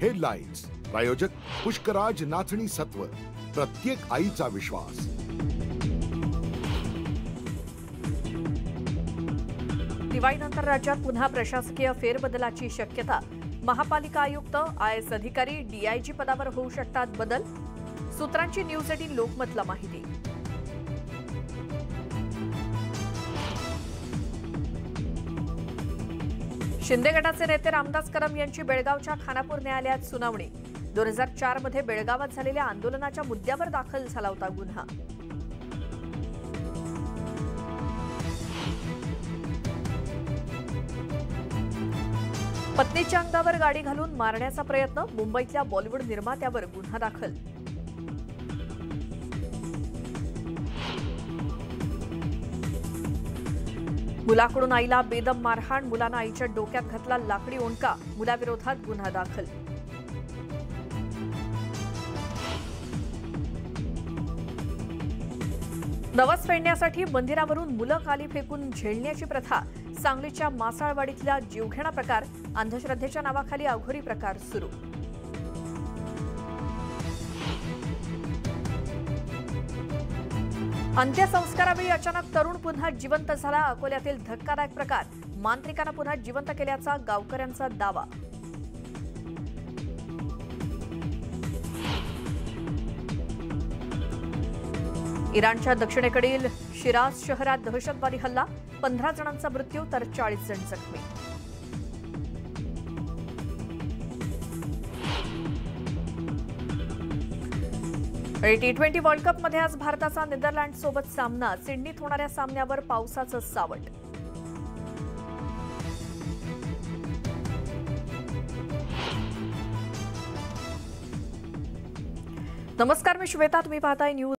Headlines प्रायोजक पुष्कराज नाचणी सत्व, प्रत्येक आईचा विश्वास। दिवाळीनंतर राज्यात पुन्हा प्रशासकीय फेरबदलाची शक्यता। महापालिका आयुक्त, आयएस अधिकारी, डीआयजी पदावर होऊ शकतात बदल। सूत्रांची न्यूज 18 लोकमतला माहिती। शिंदे गटाचे नेते रामदास कदम यांची बेळगावच्या खानापूर न्यायालयात सुनावणी। 2004 मध्ये बेळगावात झालेल्या आंदोलनाच्या मुद्द्यावर दाखल झाला होता गुन्हा। पत्नीच्या अंगावर गाडी घालून मारण्याचा प्रयत्न, मुंबईतल्या बॉलिवूड निर्मात्यावर गुन्हा दाखल। मुलाकडून आईला बेदम मारहाण, मुलानं आईच्या डोक्यात घातला लाकडी ओंडका, मुलाविरोधात गुन्हा दाखल। नवस फेडण्यासाठी मंदिरावरून मुलं खाली फेकून झेलण्याची प्रथा। सांगलीच्या मासाळवाडीतला जीवघेणा प्रकार, अंधश्रद्धेच्या नावाखाली अघोरी प्रकार सुरू। अंत्यसंस्कारावेळी अचानक तरुण पुन्हा जिवंत झाला। अकोल्यातील धक्कादायक प्रकार, मांत्रिकानं पुन्हा जिवंत केल्याचा गावकऱ्यांचा दावा। इराणच्या दक्षिणेकडील शिराज शहरात दहशतवादी हल्ला, 15 जणांचा मृत्यू तर 40 जण जखमी। T20 वर्ल्ड कप मध्ये आज भारताचा नेदरलँड सोबत सामना। सिडनीत होणाऱ्या सामन्यावर पावसाचं सावट। नमस्कार, मी श्वेता, तुम्ही पाहताय न्यूज